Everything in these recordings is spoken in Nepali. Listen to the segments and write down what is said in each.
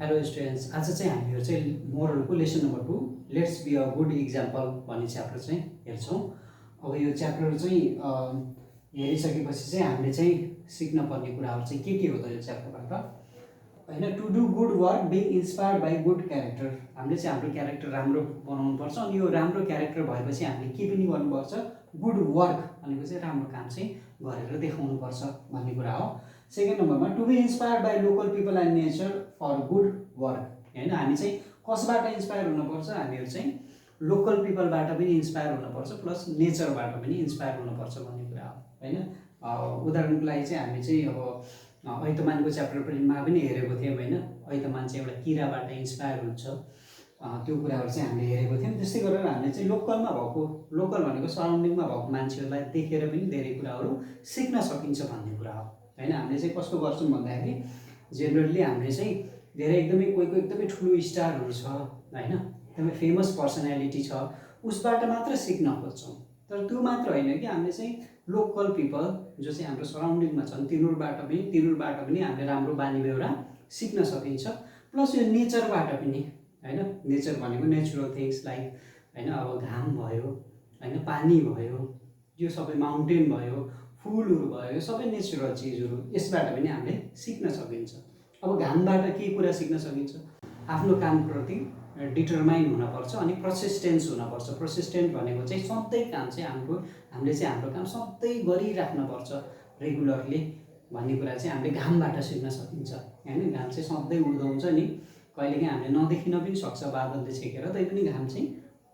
हेलो स्टुडेन्ट्स, आज चाहिँ हामीहरू चाहिँ मोरलको lesson number 2 let's be a good example भन्ने च्याप्टर चाहिँ हेर्छौँ। अब यो च्याप्टर चाहिँ हेरिसकेपछि चाहिँ हामीले चाहिँ सिक्न पर्ने कुराहरू चाहिँ के हो त यो च्याप्टरबाट हैन। To do good work being inspired by good character. हामीले चाहिँ हाम्रो क्यारेक्टर राम्रो बनाउनु पर्छ अनि यो राम्रो क्यारेक्टर भएपछि हामीले के पनि गर्नुपर्छ, गुड वर्क भनेको चाहिँ राम्रो काम चाहिँ गरेर देखाउनु पर्छ भन्ने कुरा हो। सेकेन्ड नम्बरमा to be inspired by local people and nature for good work. हैन, हामी चाहिँ कसबाट इन्स्पायर हुनुपर्छ, हामीहरू चाहिँ लोकल पिपलबाट पनि इन्स्पायर हुनुपर्छ प्लस नेचरबाट पनि इन्स्पायर हुनुपर्छ भन्ने कुरा हो हैन। उदाहरणको लागि चाहिँ हामी चाहिँ अब ऐतमानको च्याप्टरमा पनि हेरेको थियौँ हैन। ऐतमान चाहिँ एउटा किराबाट इन्स्पायर हुन्छ, त्यो कुराहरू चाहिँ हामीले हेरेको थियौँ। त्यस्तै गरेर हामीले चाहिँ लोकलमा भएको, लोकल भनेको सराउन्डिङमा भएको मान्छेहरूलाई देखेर पनि धेरै कुराहरू सिक्न सकिन्छ भन्ने कुरा हो हैन। हामीले चाहिँ कस्तो गर्छौँ भन्दाखेरि जेनरली हामीले चाहिँ धेरै एकदमै कोही एकदमै ठुलो स्टारहरू छ हैन, एकदमै फेमस पर्सनालिटी छ, उसबाट मात्र सिक्न खोज्छौँ। तर त्यो मात्र होइन कि हामीले चाहिँ लोकल पिपल जो चाहिँ हाम्रो सराउन्डिङमा छन् तिनीहरूबाट पनि हामीले राम्रो बानी बेहोरा सिक्न सकिन्छ। प्लस यो नेचरबाट पनि हैन, नेचर भनेको नेचुरल थिङ्स लाइक हैन, अब घाम भयो हैन, पानी भयो, यो सबै माउन्टेन भयो, फुलहरू भयो, यो सबै नेचुरल चिजहरू, यसबाट पनि हामीले सिक्न सकिन्छ। अब घामबाट के कुरा सिक्न सकिन्छ, आफ्नो कामप्रति डिटरमाइन हुनपर्छ अनि पर्सिस्टेन्स हुनपर्छ। पर्सिस्टेन्ट भनेको चाहिँ सधैँ काम चाहिँ हामीले चाहिँ हाम्रो काम सधैँ गरिराख्नुपर्छ रेगुलरली भन्ने कुरा चाहिँ हामीले घामबाट सिक्न सकिन्छ हैन। घाम चाहिँ सधैँ उदाउँछ नि, कहिलेकाहीँ हामीले नदेखिन पनि सक्छ बादलले छेकेर, तैपनि घाम चाहिँ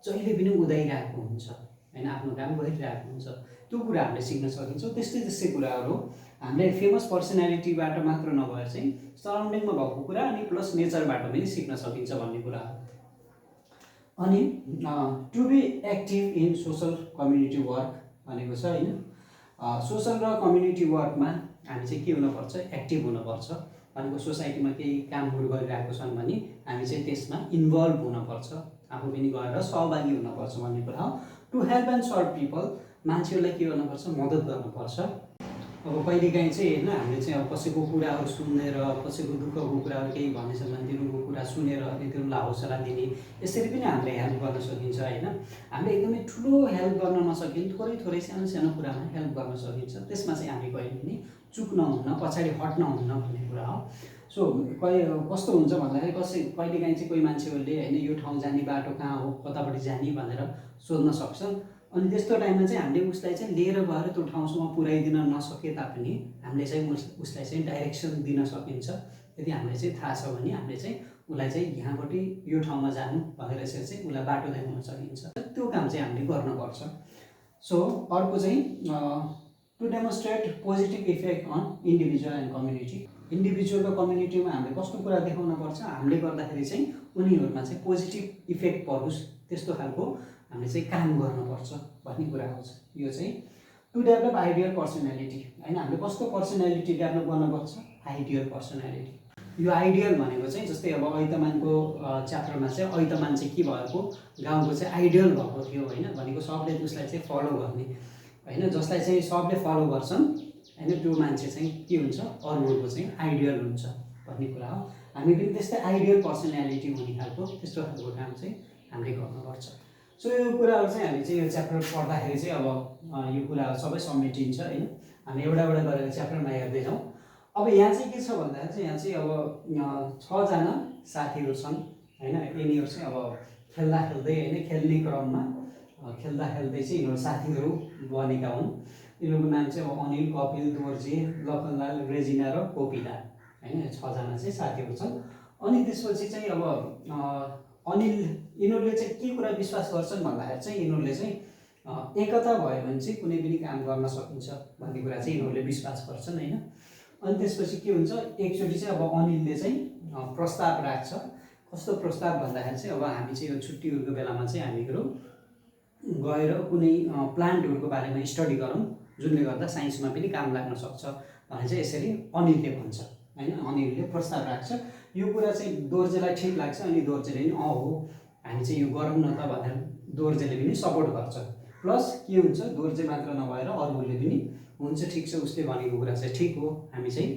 जहिले पनि उदाइरहेको हुन्छ हैन, आफ्नो काम गरिरहेको हुन्छ। त्यो कुरा हामीले सिक्न सकिन्छौँ। त्यस्तै कुराहरू हामीले फेमस पर्सनालिटीबाट मात्र नभएर चाहिँ सराउन्डिङमा भएको कुरा अनि प्लस नेचरबाट पनि सिक्न सकिन्छ भन्ने कुरा हो। अनि to be active in social community work भनेको छ हैन। सोसल र कम्युनिटी वर्कमा हामी चाहिँ के हुनुपर्छ, एक्टिभ हुनुपर्छ भनेको सोसाइटीमा केही कामहरू गरिरहेको छन् भने हामी चाहिँ त्यसमा इन्भल्भ हुनुपर्छ, आफू पनि गएर सहभागी हुनुपर्छ भन्ने कुरा हो। To help and serve people, मान्छेहरूलाई के गर्नुपर्छ, मद्दत गर्नुपर्छ। अब कहिलेकाहीँ चाहिँ होइन हामीले चाहिँ अब कसैको कुराहरू सुनेर, कसैको दुःखको कुराहरू केही भनेछन् भने तिनीहरूको कुरा सुनेर अनि तिनीहरूलाई हौसला दिने, यसरी पनि हामीले हेल्प गर्न सकिन्छ होइन। हामीले एकदमै ठुलो हेल्प गर्न नसकिन्, थोरै सानो कुरामा हेल्प गर्न सकिन्छ। त्यसमा चाहिँ हामी कहिले पनि चुक्न हुन्न, पछाडि हट्न हुन्न भन्ने कुरा हो। सो कस्तो हुन्छ भन्दाखेरि कहिलेकाहीँ चाहिँ कोही मान्छेहरूले होइन यो ठाउँ जाने बाटो कहाँ हो, कतापट्टि जाने भनेर सोध्न सक्छन्। अनि त्यस्तो टाइममा चाहिँ हामीले उसलाई चाहिँ लिएर गएर त्यो ठाउँसम्म पुर्याइदिन नसके तापनि हामीले चाहिँ उसलाई चाहिँ डाइरेक्सन दिन सकिन्छ। यदि हामीलाई चाहिँ थाहा छ भने हामीले चाहिँ उसलाई चाहिँ यहाँबाट यो ठाउँमा जानु भनेर यसरी चाहिँ उसलाई बाटो देखाउन सकिन्छ। त्यो काम चाहिँ हामीले गर्नुपर्छ। सो अर्को चाहिँ to demonstrate positive effect on individual and community. Individual र कम्युनिटीमा हामीले कस्तो कुरा देखाउन पर्छ, हामीले गर्दाखेरि चाहिँ उनीहरूमा चाहिँ पोजिटिभ इफेक्ट परोस् त्यस्तो खालको हामीले चाहिँ काम गर्नुपर्छ भन्ने कुरा आउँछ। यो चाहिँ टु डेभलप आइडियल पर्सनालिटी हैन, हामीले कस्तो पर्सनालिटी डेभलप गर्नुपर्छ, आइडियल पर्सनालिटी। यो आइडियल भनेको चाहिँ जस्तै अब ऐतमानको च्याप्टरमा चाहिँ ऐतमान चाहिँ के भएको, गाउँको चाहिँ आइडियल भएको थियो हैन, भनेको सबले उसलाई चाहिँ फलो गर्ने हैन, जसलाई चाहिँ सबले फलो गर्छन् हैन, त्यो मान्छे चाहिँ के हुन्छ, अरूहरूको चाहिँ आइडियल हुन्छ भन्ने कुरा हो। हामी पनि त्यस्तै आइडियल पर्सनालिटी हुने खालको त्यस्तो खालको काम चाहिँ हामीले गर्नुपर्छ। सो यो कुराहरू चाहिँ हामी चाहिँ यो च्याप्टर पढ्दाखेरि चाहिँ अब यो कुराहरू सबै समेटिन्छ हैन। हामी एउटा गरेर च्याप्टरमा हेर्दै जाउँ। अब यहाँ चाहिँ के छ भन्दाखेरि चाहिँ यहाँ चाहिँ अब 6 जना साथीहरू छन् हैन। यिनीहरू चाहिँ अब खेल्दै हैन, खेल्ने क्रममा खेल्दै चाहिँ यिनीहरू साथीहरू बनेका हुन्। यिनीहरूको नाम चाहिँ अब अनिल, कपिल, दोर्जे, लखनलाल, रेजिना र कोपिला हैन। 6 जना चाहिँ साथीहरू छन्। अनि त्यसपछि चाहिँ अब अनिल, यिनीहरूले चाहिँ के कुरा विश्वास गर्छन् भन्दाखेरि चाहिँ यिनीहरूले चाहिँ एकता भयो भने चाहिँ कुनै पनि काम गर्न सकिन्छ भन्ने कुरा चाहिँ यिनीहरूले विश्वास गर्छन् हैन। अनि त्यसपछि के हुन्छ, एकचोटि चाहिँ अब अनिलले चाहिँ प्रस्ताव राख्छ। कस्तो प्रस्ताव भन्दाखेरि चाहिँ अब हामी चाहिँ यो छुट्टीहरूको बेलामा चाहिँ हामीहरू गएर कुनै प्लान्टहरूको बारेमा स्टडी गरौँ जुनले गर्दा साइन्समा पनि काम लाग्न सक्छ भने चाहिँ यसरी अनिलले भन्छ हैन। अनिलले प्रस्ताव राख्छ। यो कुरा चाहिँ दोर्जेलाई ठिक लाग्छ अनि दोर्जेले पनि हो हामी चाहिँ यो गरौँ न त भनेर दोर्जेले पनि सपोर्ट गर्छ। प्लस के हुन्छ, दोर्जे मात्र नभएर अरूले पनि हुन्छ ठिक छ, उसले भनेको कुरा चाहिँ ठिक हो, हामी चाहिँ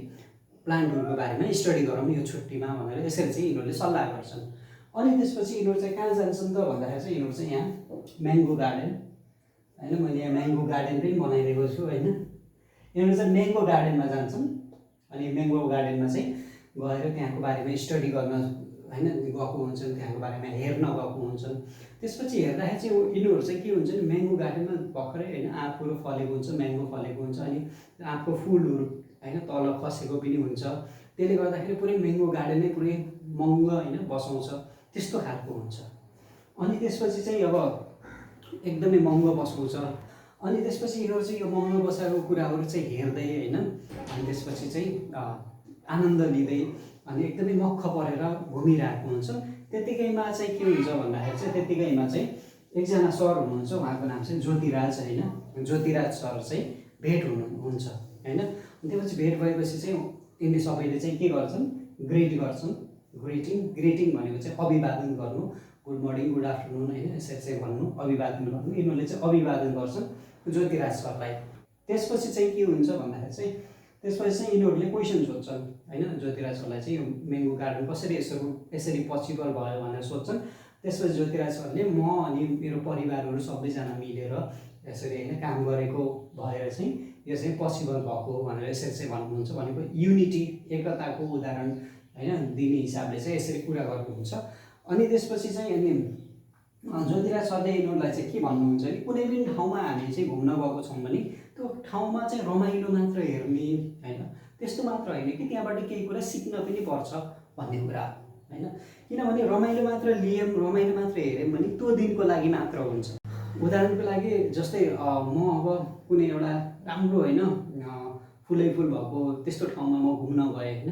प्लान्टहरूको बारेमा स्टडी गरौँ यो छुट्टीमा भनेर यसरी चाहिँ यिनीहरूले सल्लाह गर्छन्। अनि त्यसपछि यिनीहरू चाहिँ कहाँ जान्छन् त भन्दाखेरि चाहिँ यिनीहरू चाहिँ यहाँ म्याङ्गो गार्डन, होइन मैले यहाँ म्याङ्गो गार्डन पनि बनाइदिएको छु होइन। यिनीहरू चाहिँ म्याङ्गो गार्डनमा जान्छन् अनि म्याङ्गो गार्डनमा चाहिँ गएर त्यहाँको बारेमा स्टडी गर्न होइन गएको हुन्छन्, त्यहाँको बारेमा हेर्न गएको हुन्छन्। त्यसपछि हेर्दाखेरि चाहिँ यिनीहरू चाहिँ के हुन्छ नि म्याङ्गो गार्डनमा भर्खरै होइन आँपहरू फलेको हुन्छ, म्याङ्गो फलेको हुन्छ अनि आँपको फुलहरू होइन तल खसेको पनि हुन्छ। त्यसले गर्दाखेरि पुरै म्याङ्गो गार्डन नै पुरै महँगो होइन बसाउँछ त्यस्तो खालको हुन्छ। अनि त्यसपछि चाहिँ अब एकदमै महँगो बसाउँछ। अनि त्यसपछि यिनीहरू चाहिँ यो महँगो बसाएको कुराहरू चाहिँ हेर्दै होइन अनि त्यसपछि चाहिँ आनन्द लिँदै अनि एकदमै मक्ख परेर घुमिरहेको हुन्छ। त्यतिकैमा चाहिँ के हुन्छ भन्दाखेरि चाहिँ त्यतिकैमा चाहिँ एकजना सर हुनुहुन्छ, उहाँको नाम चाहिँ ज्योतिराज होइन। ज्योतिराज सर चाहिँ भेट हुनुहुन्छ होइन। त्यसपछि भेट भएपछि चाहिँ यिनले सबैले चाहिँ के गर्छन् ग्रिट गर्छन्। ग्रिटिङ भनेको चाहिँ अभिवादन गर्नु, गुड मर्निङ गुड आफ्टरनुन होइन यसरी चाहिँ भन्नु, अभिवादन गर्नु। यिनीहरूले चाहिँ अभिवादन गर्छन् ज्योतिराज सरलाई। त्यसपछि चाहिँ के हुन्छ भन्दाखेरि चाहिँ त्यसपछि चाहिँ यिनीहरूले क्वेसन सोध्छन् होइन ज्योतिराज सरलाई चाहिँ यो म्याङ्गो गार्डन कसरी यसरी पोसिबल भयो भनेर सोध्छन्। त्यसपछि ज्योतिराज सरले म अनि मेरो परिवारहरू सबैजना मिलेर यसरी होइन काम गरेको भएर चाहिँ यो चाहिँ पोसिबल भएको भनेर यसरी चाहिँ भन्नुहुन्छ। भनेको युनिटी एकताको उदाहरण होइन दिने हिसाबले चाहिँ यसरी कुरा गर्नुहुन्छ। अनि त्यसपछि चाहिँ अनि ज्योतिराज सरले यिनीहरूलाई चाहिँ के भन्नुहुन्छ कि कुनै पनि ठाउँमा हामी चाहिँ घुम्न गएको छौँ भने त्यो ठाउँमा चाहिँ रमाइलो मात्र हेर्ने होइन त्यस्तो मात्र होइन कि त्यहाँबाट केही कुरा सिक्न पनि पर्छ भन्ने कुरा होइन। किनभने रमाइलो मात्र लियौँ रमाइलो मात्र हेऱ्यौँ भने त्यो दिनको लागि मात्र हुन्छ। उदाहरणको लागि जस्तै म अब कुनै एउटा राम्रो होइन फुलै फुल भएको त्यस्तो ठाउँमा म घुम्न गएँ होइन,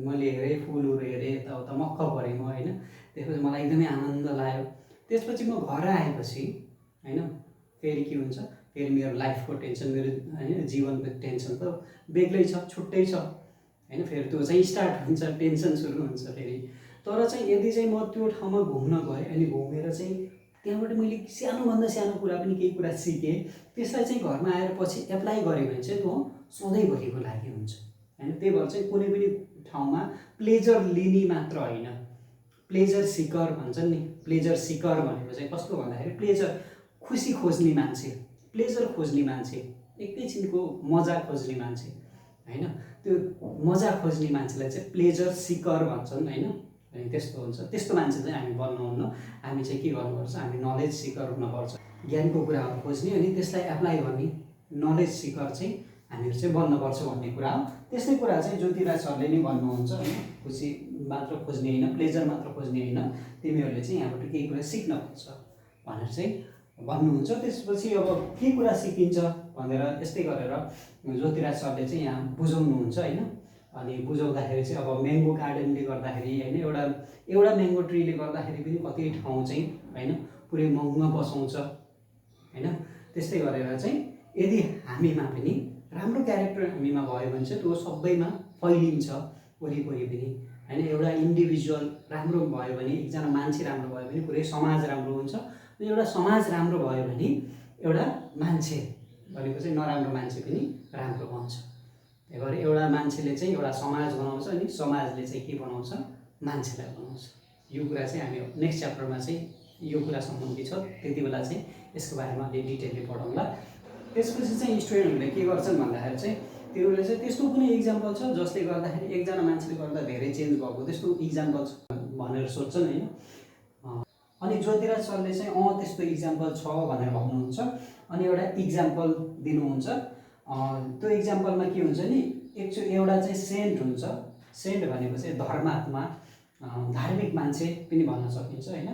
मैले हेरेँ फुलहरू हेरेँ यताउता मक्ख परेँ म होइन। त्यसपछि मलाई एकदमै आनन्द लाग्यो। त्यसपछि म घर आएपछि होइन फेरि के हुन्छ फेरि मेरो लाइफको टेन्सन मेरो होइन जीवनको टेन्सन त बेग्लै छ छुट्टै छ होइन। फेरि त्यो चाहिँ स्टार्ट हुन्छ, टेन्सन सुरु हुन्छ फेरि। तर चाहिँ यदि चाहिँ म त्यो ठाउँमा घुम्न गएँ अनि घुमेर चाहिँ त्यहाँबाट मैले सानोभन्दा सानो कुरा पनि केही कुरा सिकेँ, त्यसलाई चाहिँ घरमा आएर पछि एप्लाई गरेँ भने चाहिँ त्यो सधैँभरिको लागि हुन्छ होइन। त्यही भएर चाहिँ कुनै पनि ठाउँमा प्लेजर लिने मात्र होइन, प्लेजर सिकर भन्छन् नि। प्लेजर सिकर भनेको चाहिँ कस्तो भन्दाखेरि प्लेजर खुसी खोज्ने मान्छे, प्लेजर खोज्ने मान्छे, एकैछिनको मजा खोज्ने मान्छे होइन। त्यो मजा खोज्ने मान्छेलाई चाहिँ प्लेजर सिकर भन्छन् होइन। अनि त्यस्तो हुन्छ, त्यस्तो मान्छे चाहिँ हामी बन्नुहुन्न। हामी चाहिँ के गर्नुपर्छ, हामी नलेज सिकर हुनुपर्छ, ज्ञानको कुराहरू खोज्ने अनि त्यसलाई एप्लाई गर्ने नलेज सिकर चाहिँ हामीहरू चाहिँ बन्नुपर्छ भन्ने कुरा हो। त्यस्तै कुरा चाहिँ ज्योतिराज सरले नै भन्नुहुन्छ होइन। खुसी मात्र खोज्ने होइन, प्लेजर मात्र खोज्ने होइन, तिमीहरूले चाहिँ यहाँबाट केही कुरा सिक्नुपर्छ भनेर चाहिँ भन्नुहुन्छ। त्यसपछि अब के कुरा सिकिन्छ भनेर यस्तै गरेर ज्योतिराज सरले चाहिँ यहाँ बुझाउनुहुन्छ होइन। अनि बुझाउँदाखेरि चाहिँ अब म्याङ्गो गार्डनले गर्दाखेरि होइन एउटा म्याङ्गो ट्रीले गर्दाखेरि पनि कति ठाउँ चाहिँ होइन पुरै महँगो बसाउँछ होइन। त्यस्तै गरेर चाहिँ यदि हामीमा पनि राम्रो क्यारेक्टर हामीमा भयो भने चाहिँ त्यो सबैमा फैलिन्छ वरिपरि पनि होइन। एउटा इन्डिभिजुअल राम्रो भयो भने, एकजना मान्छे राम्रो भयो भने पुरै समाज राम्रो हुन्छ। र एउटा समाज राम्रो भयो भने एउटा मान्छे भनेको चाहिँ नराम्रो मान्छे पनि राम्रो बन्छ। त्यही भएर एउटा मान्छेले चाहिँ एउटा समाज बनाउँछ अनि समाजले चाहिँ के बनाउँछ, मान्छेलाई बनाउँछ। यो कुरा चाहिँ हामी नेक्स्ट च्याप्टरमा चाहिँ यो कुरा सम्बन्धी छ, त्यति बेला चाहिँ यसको बारेमा अलि डिटेलले पढौँला। त्यसपछि चाहिँ स्टुडेन्टहरूले के गर्छन् भन्दाखेरि चाहिँ तिनीहरूले चाहिँ त्यस्तो कुनै इक्जाम्पल छ जसले गर्दाखेरि एकजना मान्छेले गर्दा धेरै चेन्ज भएको त्यस्तो इक्जाम्पल छ भनेर सोध्छन् होइन। अनि ज्योतिराज सरले चाहिँ त्यस्तो इक्जाम्पल छ भनेर भन्नुहुन्छ। अनि एउटा इक्जाम्पल दिनुहुन्छ। त्यो इक्जाम्पलमा के हुन्छ नि एउटा चाहिँ सेन्ट हुन्छ। सेन्ट भनेको चाहिँ धर्मात्मा, धार्मिक मान्छे पनि भन्न सकिन्छ होइन।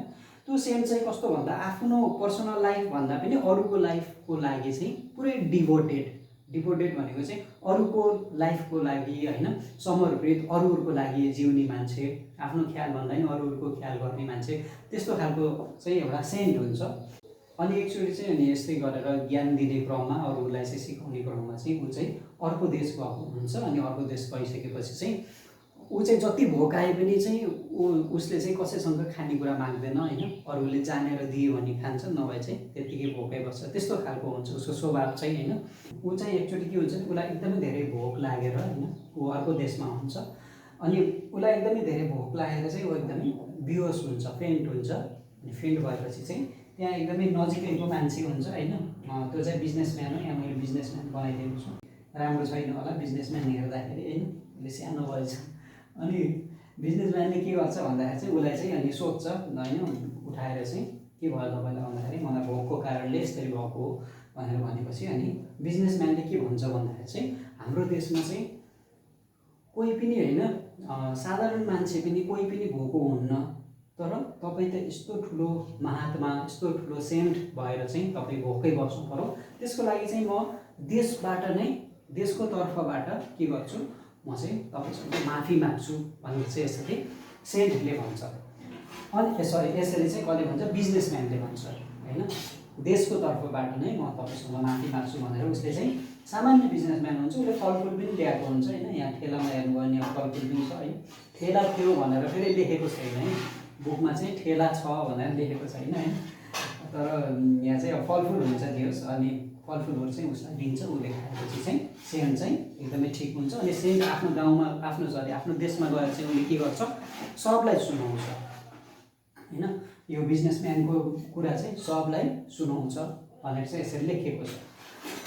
त्यो सेन्ट चाहिँ कस्तो भन्दा आफ्नो पर्सनल लाइफ भन्दा पनि अरूको लाइफको लागि चाहिँ पुरै डिभोटेड भनेको चाहिँ अरूको लाइफको लागि होइन समर्पित, अरूहरूको लागि जिउने मान्छे, आफ्नो ख्याल भन्दा पनि अरूहरूको ख्याल गर्ने मान्छे, त्यस्तो खालको चाहिँ एउटा सेन्ट हुन्छ। अनि एकचोटि चाहिँ अनि यस्तै गरेर ज्ञान दिने क्रममा अरूलाई चाहिँ सिकाउने क्रममा चाहिँ ऊ चाहिँ अर्को देश गएको हुन्छ। अनि अर्को देश गइसकेपछि चाहिँ ऊ चाहिँ जति भोक आए पनि चाहिँ उसले चाहिँ कसैसँग खानेकुरा माग्दैन होइन, अरूले जानेर दियो भने खान्छ, नभए चाहिँ त्यत्तिकै भोकै बस्छ, त्यस्तो खालको हुन्छ उसको स्वभाव चाहिँ होइन। ऊ चाहिँ एकचोटि के हुन्छ उसलाई एकदमै धेरै भोक लागेर होइन, ऊ अर्को देशमा हुन्छ, अनि उसलाई एकदमै धेरै भोक लागेर चाहिँ ऊ एकदमै बेहोस हुन्छ, फेन्ट हुन्छ। अनि फेन्ट भएपछि चाहिँ त्यहाँ एकदमै नजिकैको मान्छे हुन्छ होइन, त्यो चाहिँ बिजनेसम्यान हो, यहाँ मैले बिजनेसम्यान बनाइदिएको छु, राम्रो छैन होला बिजनेसम्यान हेर्दाखेरि होइन, उसले सानो भएछ। अनि बिजनेसम्यानले के गर्छ भन्दाखेरि चाहिँ उसलाई चाहिँ अनि सोध्छ होइन, उठाएर चाहिँ के भयो तपाईँलाई भन्दाखेरि मलाई भोकको कारणले यसरी भएको हो भनेर भनेपछि अनि बिजनेसम्यानले के भन्छ भन्दाखेरि चाहिँ हाम्रो देशमा चाहिँ कोही पनि होइन, साधारण मान्छे पनि कोही पनि भोको हुन्न, तर तपाईँ त यस्तो ठुलो महात्मा यस्तो ठुलो सेन्ट भएर चाहिँ तपाईँ भोकै बस्नु पर्यो, त्यसको लागि चाहिँ म देशबाट नै देशको तर्फबाट के गर्छु म चाहिँ तपाईँसँग माफी माग्छु भनेर चाहिँ यसरी सेन्टले भन्छ। अनि सरी यसरी चाहिँ कसले भन्छ बिजनेसम्यानले भन्छ होइन, देशको तर्फबाट नै म तपाईँसँग माफी माग्छु भनेर उसले चाहिँ सामान्य बिजनेसम्यान हुन्छ, उसले फलफुल पनि ल्याएको हुन्छ होइन, यहाँ ठेलामा हेर्नुभयो भने यहाँ फलफुल पनि छ है, ठेला थियो भनेर फेरि लेखेको छैन है, बुकमा चाहिँ ठेला छ भनेर लेखेको छैन होइन, तर यहाँ चाहिँ अब फलफुल हुन्छ दियोस्, अनि फलफुलहरू चाहिँ उसलाई दिन्छ, उसले खाएपछि चाहिँ सेन्ट चाहिँ एकदमै ठिक हुन्छ। अनि सेन्ट आफ्नो गाउँमा आफ्नो देशमा गएर चाहिँ उसले के गर्छ सबलाई सुनाउँछ होइन, यो बिजनेसम्यानको कुरा चाहिँ सबलाई सुनाउँछ भनेर चाहिँ यसरी लेखिएको छ।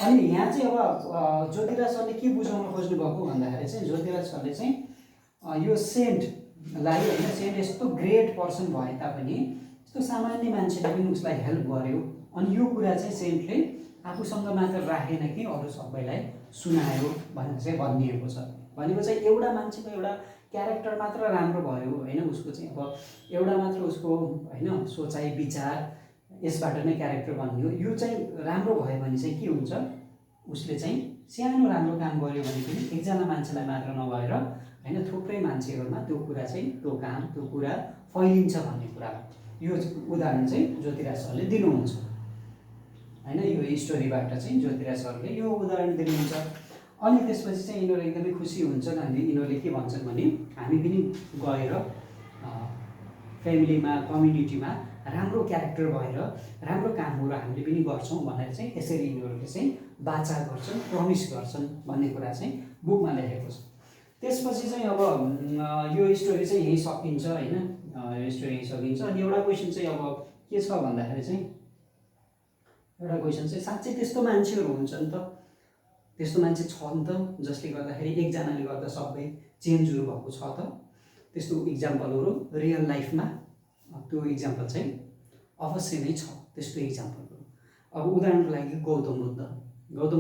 अनि यहाँ चाहिँ अब ज्योतिराज सरले के बुझाउन खोज्नु भएको भन्दाखेरि चाहिँ ज्योतिराज सरले चाहिँ यो सेन्टलाई होइन, सेन्ट यस्तो ग्रेट पर्सन भए तापनि यस्तो सामान्य मान्छेले पनि उसलाई हेल्प गर्यो, अनि यो कुरा चाहिँ सेन्टले आफूसँग मात्र राखेन कि अरू सबैलाई सुनायो भनेर चाहिँ भनिएको छ। भनेको चाहिँ एउटा मान्छेको एउटा क्यारेक्टर मात्र राम्रो भयो होइन, उसको चाहिँ अब एउटा मात्र उसको होइन सोचाइ विचार यसबाट नै क्यारेक्टर बनियो, यो चाहिँ राम्रो भयो भने चाहिँ के हुन्छ, उसले चाहिँ सानो राम्रो काम गर्यो भने पनि एकजना मान्छेलाई मात्र नभएर होइन थुप्रै मान्छेहरूमा त्यो कुरा चाहिँ त्यो काम त्यो कुरा फैलिन्छ भन्ने कुरा यो उदाहरण चाहिँ ज्योतिराज सरले दिनुहुन्छ होइन, यो स्टोरीबाट चाहिँ ज्योतिराज सरले यो उदाहरण दिनुहुन्छ। अनि त्यसपछि चाहिँ यिनीहरू एकदमै खुसी हुन्छन्, अनि यिनीहरूले के भन्छन् भने हामी पनि गएर फ्यामिलीमा कम्युनिटीमा राम्रो क्यारेक्टर भएर राम्रो कामहरू हामीले पनि गर्छौँ भनेर चाहिँ यसरी यिनीहरूले चाहिँ वाचा गर्छन्, प्रमिस गर्छन् भन्ने कुरा चाहिँ बुकमा लेखेको छ। त्यसपछि चाहिँ अब यो स्टोरी चाहिँ यहीँ सकिन्छ होइन, यो स्टोरी यहीँ सकिन्छ। अनि एउटा क्वेसन चाहिँ अब के छ भन्दाखेरि चाहिँ एउटा क्वेसन चाहिँ साँच्चै त्यस्तो मान्छेहरू हुन्छन् त, त्यस्तो मान्छे छ नि त जसले गर्दाखेरि एकजनाले गर्दा सबै चेन्जहरू भएको छ त, त्यस्तो इक्जाम्पलहरू रियल लाइफमा त्यो इक्जाम्पल चाहिँ अवश्य नै छ त्यस्तो इक्जाम्पलहरू। अब उदाहरणको लागि गौतम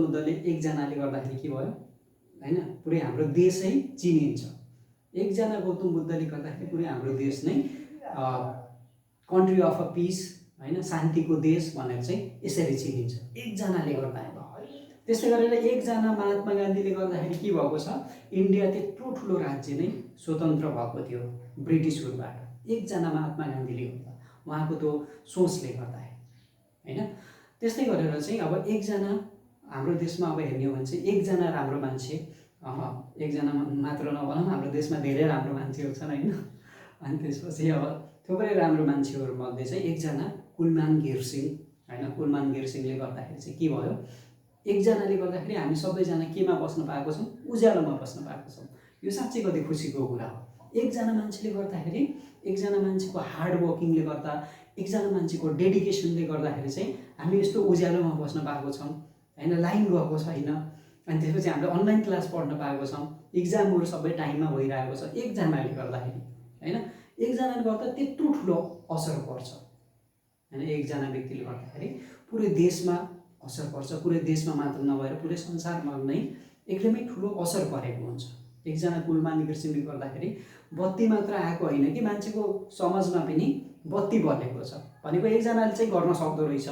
बुद्धले एकजनाले गर्दाखेरि के भयो होइन, पुरै हाम्रो देशै चिनिन्छ, एकजना गौतम बुद्धले गर्दाखेरि पुरै हाम्रो देश नै कन्ट्री अफ अ पिस होइन, शान्तिको देश भनेर चाहिँ यसरी चिनिन्छ एकजनाले गर्दाखेरि। त्यस्तै गरेर एकजना महात्मा गान्धीले गर्दाखेरि के भएको छ, इन्डिया त्यत्रो ठुलो राज्य नै स्वतन्त्र भएको थियो ब्रिटिसहरूबाट, एकजना महात्मा गान्धीले गर्दा उहाँको त्यो सोचले गर्दाखेरि होइन। त्यस्तै गरेर चाहिँ अब एकजना हाम्रो देशमा अब हेर्ने हो भने चाहिँ एकजना राम्रो मान्छे, एकजना मात्र नभनौँ हाम्रो देशमा धेरै राम्रो मान्छेहरू छन् होइन। अनि त्यसपछि अब थुप्रै राम्रो मान्छेहरूमध्ये चाहिँ एकजना कुलमान घिरसिङ होइन, कुलमान घिरसिङले गर्दाखेरि चाहिँ के भयो, एकजनाले गर्दाखेरि हामी सबैजना केमा बस्न पाएको छौँ, उज्यालोमा बस्न पाएको छौँ। यो साँच्चै कति खुसीको कुरा हो। एकजना मान्छेले गर्दाखेरि, एकजना मान्छेको हार्ड वर्किङले गर्दा, एकजना मान्छेको डेडिकेसनले गर्दाखेरि चाहिँ हामी यस्तो उज्यालोमा बस्न पाएको छौँ होइन, लाइन गएको छैन, अनि त्यसपछि हामीले अनलाइन क्लास पढ्न पाएको छौँ, इक्जामहरू सबै टाइममा भइरहेको छ एकजनाले गर्दाखेरि होइन। एकजनाले गर्दा त्यत्रो ठुलो असर पर्छ होइन, एकजना व्यक्तिले गर्दाखेरि पुरै देशमा असर पर्छ, पुरै देशमा मात्र नभएर पुरै संसारमा नै एकदमै ठुलो असर परेको हुन्छ। एकजना कुलमान घिरसिङले गर्दाखेरि बत्ती मात्र आएको होइन कि मान्छेको समाजमा पनि बत्ती बलेको छ, भनेको एकजनाले चाहिँ गर्न सक्दो रहेछ,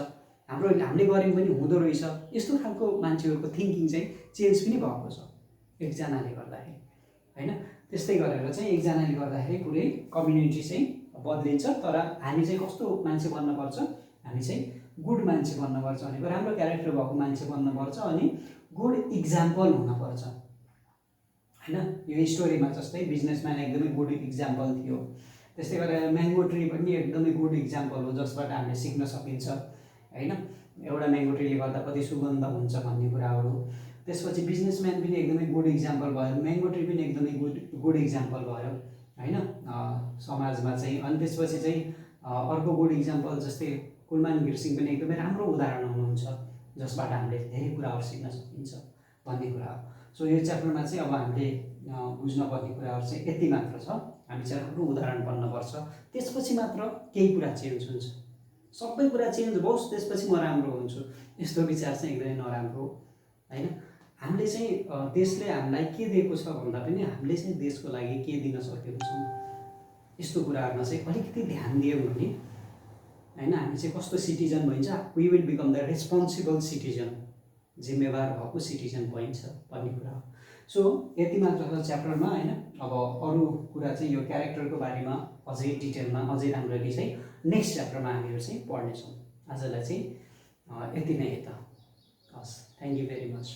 हामीले गऱ्यौँ पनि हुँदो रहेछ, यस्तो खालको मान्छेहरूको थिङ्किङ चाहिँ चेन्ज पनि भएको छ एकजनाले गर्दाखेरि होइन। त्यस्तै गरेर चाहिँ एकजनाले गर्दाखेरि पुरै कम्युनिटी चाहिँ बदलिन्छ। तर हामी चाहिँ कस्तो मान्छे बन्नुपर्छ, हामी चाहिँ गुड मान्छे बन्नुपर्छ, भनेको राम्रो क्यारेक्टर भएको मान्छे बन्नुपर्छ, अनि गुड इक्जाम्पल हुनुपर्छ होइन। यो स्टोरीमा जस्तै बिजनेसम्यान एकदमै गुड इक्जाम्पल थियो, त्यस्तै गरेर म्याङ्गो ट्री पनि एकदमै गुड इक्जाम्पल हो जसबाट हामीले सिक्न सकिन्छ होइन। एउटा म्याङ्गो ट्रीले गर्दा कति सुगन्ध हुन्छ भन्ने कुराहरू। त्यसपछि बिजनेसम्यान पनि एकदमै गुड इक्जाम्पल भयो, म्याङ्गो ट्री पनि एकदमै गुड इक्जाम्पल भयो होइन समाजमा चाहिँ। अनि त्यसपछि चाहिँ अर्को गुड इक्जाम्पल जस्तै कुलमान घिरसिङ पनि एकदमै राम्रो उदाहरण हुनुहुन्छ जसबाट हामीले धेरै कुराहरू सिक्न सकिन्छ भन्ने कुरा हो। सो यो च्याप्टरमा चाहिँ अब हामीले बुझ्नुपर्ने कुराहरू चाहिँ यति मात्र छ। हामी चाहिँ राम्रो उदाहरण बन्नुपर्छ, त्यसपछि मात्र केही कुरा चेन्ज हुन्छ। सबै कुरा चेन्ज होस् त्यसपछि म राम्रो हुन्छु, यस्तो विचार चाहिँ एकदमै नराम्रो होइन। हामीले चाहिँ देशले हामीलाई के दिएको छ भन्दा पनि हामीले चाहिँ देशको लागि के दिन सकेको छौँ यस्तो कुराहरूमा चाहिँ अलिकति ध्यान दियौँ भने होइन हामी चाहिँ कस्तो सिटिजन भइन्छ, we will become the responsible citizen, जिम्मेवार भएको सिटिजन भइन्छ भन्ने कुरा हो। सो यति मात्र छ च्याप्टरमा होइन। अब अरू कुरा चाहिँ यो क्यारेक्टरको बारेमा अझै डिटेलमा अझै राम्ररी चाहिँ नेक्स्ट च्याप्टरमा हामीहरू चाहिँ पढ्नेछौँ। आजलाई चाहिँ यति नै त। हस्, थ्याङ्क यू भेरी मच।